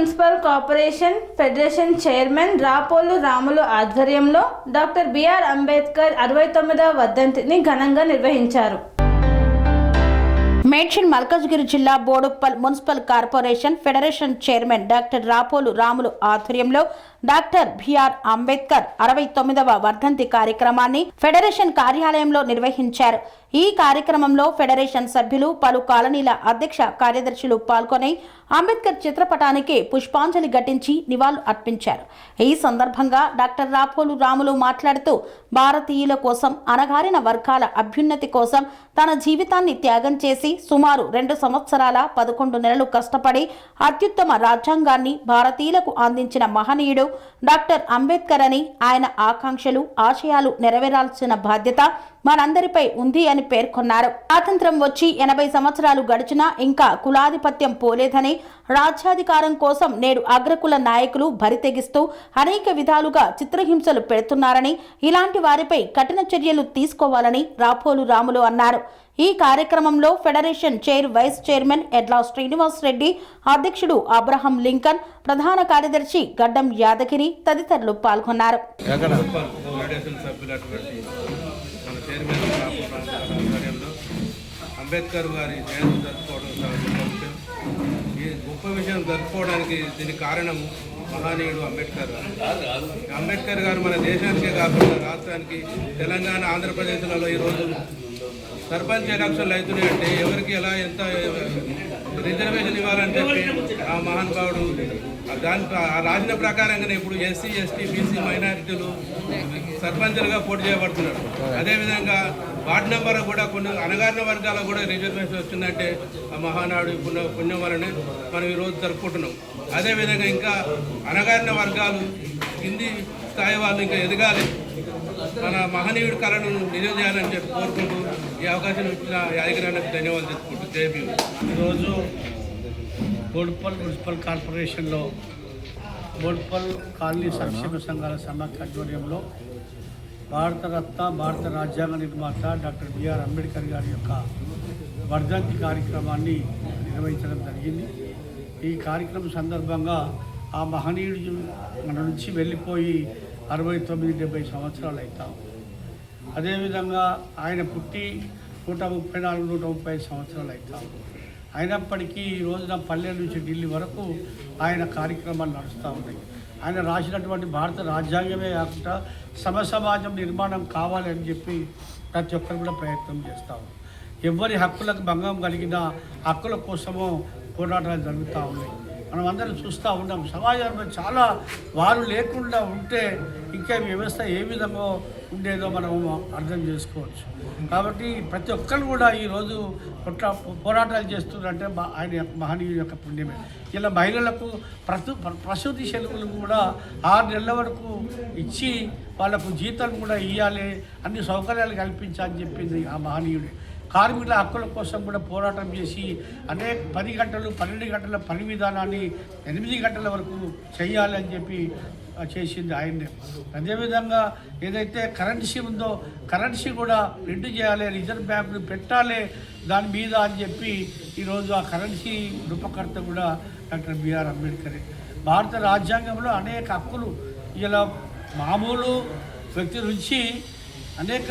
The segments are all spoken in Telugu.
Municipal corporation federation chairman Rapolu Ramulu ఆధ్వర్యంలో డాక్టర్ బిఆర్ అంబేద్కర్ 69వ వర్ధంతిని ఘనంగా నిర్వహించారు. మేడ్చల్ మల్కాజ్గిరి జిల్లా Boduppal municipal corporation federation chairman doctor Rapolu Ramulu ఆధ్వర్యంలో డాక్టర్ బిఆర్ అంబేద్కర్ 69వ వర్ధంతి కార్యక్రమాన్ని ఫెడరేషన్ కార్యాలయంలో నిర్వహించారు. ఈ కార్యక్రమంలో ఫెడరేషన్ సభ్యులు, పలు కాలనీల అధ్యక్ష కార్యదర్శులు పాల్గొని అంబేద్కర్ చిత్రపటానికి పుష్పాంజలి ఘటించి నివాళులు అర్పించారు. ఈ సందర్భంగా డాక్టర్ రాపోలు రాములు మాట్లాడుతూ భారతీయుల కోసం, అణగారిన వర్గాల అభ్యున్నతి కోసం తన జీవితాన్ని త్యాగం చేసి సుమారు 2 సంవత్సరాల 11 నెలలు కష్టపడి అత్యుత్తమ రాజ్యాంగాన్ని భారతీయులకు అందించిన మహనీయుడు డాక్టర్ అంబేద్కర్ అని, ఆయన ఆకాంక్షలు, ఆశయాలు నెరవేరాల్సిన బాధ్యత మనందరిపై ఉంది అని పేర్కొన్నారు. స్వాతంత్రం వచ్చి 80 సంవత్సరాలు గడిచినా ఇంకా కులాధిపత్యం పోలేదని, రాజ్యాధికారం కోసం నేడు అగ్రకుల నాయకులు బరితెగిస్తూ అనేక విధాలుగా చిత్రహింసలు పెడుతున్నారని, ఇలాంటి వారిపై కఠిన చర్యలు తీసుకోవాలని రాపోలు రాములు అన్నారు. ఈ కార్యక్రమంలో ఫెడరేషన్ వైస్ చైర్మన్ ఎడ్ల శ్రీనివాస్ రెడ్డి, అధ్యక్షుడు అబ్రహం లింకన్, ప్రధాన కార్యదర్శి గడ్డం యాదగిరి తదితరులు పాల్గొన్నారు. అంబేద్కర్ గారి జయంతి జరుపుకోవడం చాలా గొప్ప విషయం. ఈ గొప్ప విషయం జరుపుకోవడానికి దీనికి కారణం మహనీయుడు అంబేద్కర్ గారు. అంబేద్కర్ గారు మన దేశానికే కాకుండా రాష్ట్రానికి, తెలంగాణ, ఆంధ్రప్రదేశ్లలో ఈరోజు సర్పంచ్ ఎలక్షన్లు అవుతున్నాయి అంటే ఎవరికి ఎలా ఎంత రిజర్వేషన్ ఇవ్వాలని చెప్పి ఆ మహానుభావుడు ఆ రాసిన ప్రకారంగానే ఇప్పుడు ఎస్సీ, ఎస్టీ, బీసీ మైనారిటీలు సర్పంచులుగా పోటీ చేయబడుతున్నారు. అదేవిధంగా వార్డు నెంబర్ కూడా కొన్ని అణగారిన వర్గాలకు కూడా రిజర్వేషన్ వచ్చిందంటే ఆ మహానాడు పుణ్యం వలనే మనం ఈరోజు జరుపుకుంటున్నాం. అదేవిధంగా ఇంకా అణగారిన వర్గాలు, కింది స్థాయి వాళ్ళు ఇంకా ఎదగాలి, మన మహనీయుడి కళను నిజం చేయాలని చెప్పి కోరుకుంటూ ఈ అవకాశం ఇచ్చిన యాదగిరికి ధన్యవాదాలు చెప్పుకుంటూ జై భీమ్. ఈరోజు బోడుప్పల్ మున్సిపల్ కార్పొరేషన్లో బోడుప్పల్ కాలనీ సంక్షేమ సంఘాల సమాఖ్య ఆధ్వర్యంలో భారతరత్న, భారత రాజ్యాంగ నిర్మాత డాక్టర్ బిఆర్ అంబేద్కర్ గారి యొక్క వర్ధంతి కార్యక్రమాన్ని నిర్వహించడం జరిగింది. ఈ కార్యక్రమం సందర్భంగా ఆ మహనీయుడు మన నుంచి వెళ్ళిపోయి 69-70 సంవత్సరాలు అవుతాం. అదేవిధంగా ఆయన పుట్టి 134-135 సంవత్సరాలు అవుతాం. అయినప్పటికీ ఈ రోజున పల్లె నుంచి ఢిల్లీ వరకు ఆయన కార్యక్రమాలు నడుస్తూ ఉన్నాయి. ఆయన రాసినటువంటి భారత రాజ్యాంగమే కాకుండా సమాజం నిర్మాణం కావాలని చెప్పి ప్రతి ఒక్కరు కూడా ప్రయత్నం చేస్తాము. ఎవరి హక్కులకు భంగం కలిగిన హక్కుల కోసమో పోరాటాలు జరుగుతూ ఉన్నాయి. మనం అందరం చూస్తూ ఉన్నాం. సమాజంలో చాలా వారు లేకుండా ఉంటే ఇంకా వ్యవస్థ ఏ విధంగా ఉండేదో మనం అర్థం చేసుకోవచ్చు. కాబట్టి ప్రతి ఒక్కరు కూడా ఈరోజు పోరాటాలు చేస్తున్నారంటే ఆయన మహనీయుల యొక్క పుణ్యమే. ఇలా మహిళలకు ప్రసూతి సెలవులు కూడా 6 నెలల వరకు ఇచ్చి వాళ్ళకు జీతాలు కూడా ఇవ్వాలి, అన్ని సౌకర్యాలు కల్పించాలని చెప్పింది ఆ మహనీయుడే. కార్మికుల హక్కుల కోసం కూడా పోరాటం చేసి అనేక 10 గంటలు 12 గంటల పని విధానాన్ని 8 గంటల వరకు చేయాలి అని చెప్పి చేసింది ఆయన్నే. అదేవిధంగా ఏదైతే కరెన్సీ ఉందో కరెన్సీ కూడా ప్రింట్ చేయాలి, రిజర్వ్ బ్యాంకులు పెట్టాలి దాని మీద అని చెప్పి ఈరోజు ఆ కరెన్సీ రూపకర్త కూడా డాక్టర్ బిఆర్ అంబేద్కర్. భారత రాజ్యాంగంలో అనేక హక్కులు ఇలా మామూలు వ్యక్తి నుంచి అనేక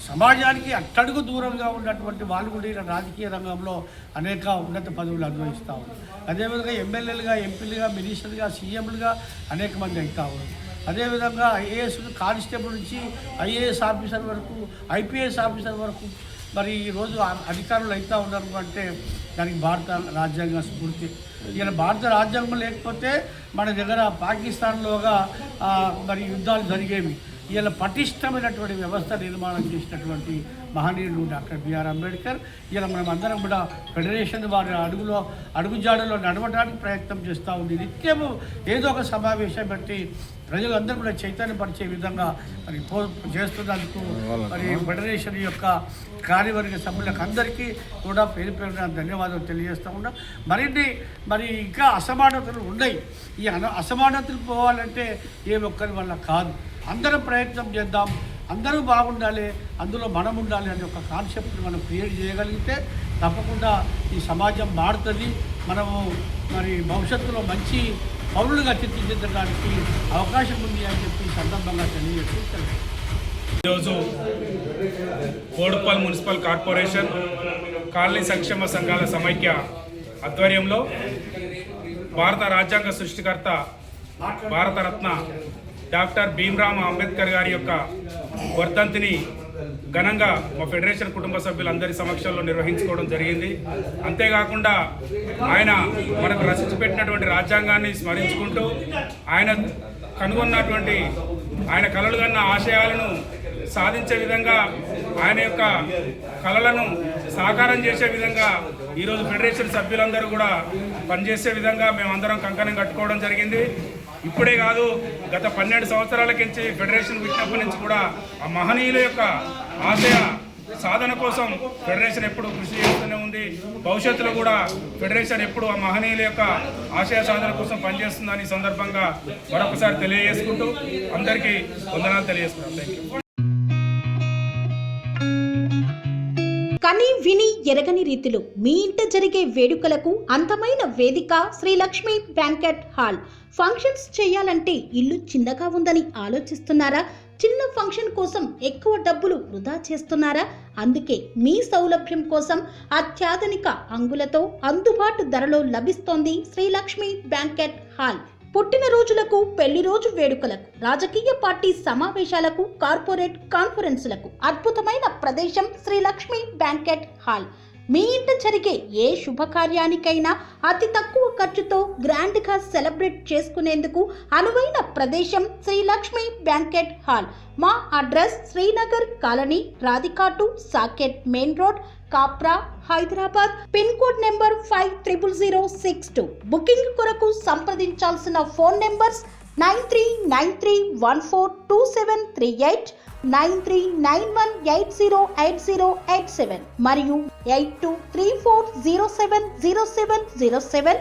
సమాజానికి అట్టడుగు దూరంగా ఉన్నటువంటి వాళ్ళు కూడా ఇలా రాజకీయ రంగంలో అనేక ఉన్నత పదవులు అనుభవిస్తూ ఉన్నారు. అదేవిధంగా ఎమ్మెల్యేలుగా, ఎంపీలుగా, మినిస్టర్లుగా, సీఎంలుగా అనేక మంది అవుతూ ఉన్నారు. అదేవిధంగా ఐఏఎస్ కానిస్టేబుల్ నుంచి ఐఏఎస్ ఆఫీసర్ వరకు, ఐపీఎస్ ఆఫీసర్ వరకు మరి ఈరోజు అధికారులు అవుతూ ఉన్నారు అంటే దానికి భారత రాజ్యాంగ స్ఫూర్తి. ఇలా భారత రాజ్యాంగం లేకపోతే మన దగ్గర పాకిస్తాన్లోగా మరి యుద్ధాలు జరిగేవి. ఇలా పటిష్టమైనటువంటి వ్యవస్థ నిర్మాణం చేసినటువంటి మహనీయుడు డాక్టర్ బిఆర్ అంబేద్కర్. ఇలా మనం అందరం కూడా ఫెడరేషన్ వారి అడుగుజాడలో నడవడానికి ప్రయత్నం చేస్తూ ఉంది. నిత్యము ఏదో ఒక సమావేశం పెట్టి ప్రజలందరూ కూడా చైతన్యపరిచే విధంగా మరి చేస్తున్నందుకు మరి ఫెడరేషన్ యొక్క కార్యవర్గ సభ్యులకు అందరికీ కూడా పేరు పేరున ధన్యవాదాలు తెలియజేస్తూ ఉన్నాం. మరి ఇంకా అసమానతలు ఉన్నాయి. ఈ అసమానతలు పోవాలంటే ఏ ఒక్కరి వల్ల కాదు. అందరం ప్రయత్నం చేద్దాం, అందరూ బాగుండాలి, అందులో మనం ఉండాలి అనే ఒక కాన్సెప్ట్ని మనం క్రియేట్ చేయగలిగితే తప్పకుండా ఈ సమాజం మారుతుంది, మనము మరి భవిష్యత్తులో మంచి పౌరులుగా తీర్చిదిద్దడానికి అవకాశం ఉంది అని చెప్పి ఈ సందర్భంగా తెలియజేస్తూ ఈరోజు బోడుప్పల్ మున్సిపల్ కార్పొరేషన్ కాలనీ సంక్షేమ సంఘాల సమైక్య ఆధ్వర్యంలో భారత రాజ్యాంగ సృష్టికర్త భారతరత్న డాక్టర్ భీమ్రావ్ అంబేద్కర్ గారి యొక్క వర్ధంతిని ఘనంగా మా ఫెడరేషన్ కుటుంబ సభ్యులందరి సమక్షంలో నిర్వహించుకోవడం జరిగింది. అంతేకాకుండా ఆయన మనకు రచించి పెట్టినటువంటి రాజ్యాంగాన్ని స్మరించుకుంటూ ఆయన కనుగొన్నటువంటి ఆయన కలలు కన్న ఆశయాలను సాధించే విధంగా ఆయన యొక్క కలలను సాకారం చేసే విధంగా ఈరోజు ఫెడరేషన్ సభ్యులందరూ కూడా పనిచేసే విధంగా మేమందరం కంకణం కట్టుకోవడం జరిగింది. ఇప్పుడే కాదు, గత 12 సంవత్సరాల నుంచి ఫెడరేషన్ పెట్టినప్పటి నుంచి కూడా ఆ మహనీయుల యొక్క ఆశయ సాధన కోసం ఫెడరేషన్ ఎప్పుడు కృషి చేస్తూనే ఉంది. భవిష్యత్తులో కూడా ఫెడరేషన్ ఎప్పుడు ఆ మహనీయుల యొక్క ఆశయ సాధన కోసం పనిచేస్తుందని సందర్భంగా మరొకసారి తెలియజేసుకుంటూ అందరికీ వందనాలు తెలియజేస్తున్నాను. Thank you. కని విని ఎరగని రీతిలో మీ ఇంట జరిగే వేడుకలకు అందమైన వేదిక Shri Lakshmi banquet hall. Functions చేయాలంటే ఇల్లు చిన్నగా ఉందని ఆలోచిస్తున్నారా? చిన్న ఫంక్షన్ కోసం ఎక్కువ డబ్బులు వృధా చేస్తున్నారా? అందుకే మీ సౌలభ్యం కోసం అత్యాధునిక అంగులతో అందుబాటు ధరలో లభిస్తోంది శ్రీ లక్ష్మి బ్యాంకెట్ హాల్. పుట్టినరోజులకు, పెళ్లి రోజు వేడుకలకు, రాజకీయ పార్టీ సమావేశాలకు, కార్పొరేట్ కాన్ఫరెన్సులకు అద్భుతమైన ప్రదేశం శ్రీ లక్ష్మి బ్యాంకెట్ హాల్. మీ ఇంట జరిగే ఏ శుభకార్యానికైనా అతి తక్కువ ఖర్చుతో గ్రాండ్గా సెలబ్రేట్ చేసుకునేందుకు అనువైన ప్రదేశం శ్రీ లక్ష్మి బ్యాంకెట్ హాల్. మా అడ్రస్ శ్రీనగర్ కాలనీ, రాధికాటు, Saket main road, Kapra, Hyderabad. Pin code number 500062. Booking కొరకు సంప్రదించాల్సిన ఫోన్ నెంబర్స్ 9393142738, 9391808087 మరియు 8234070707.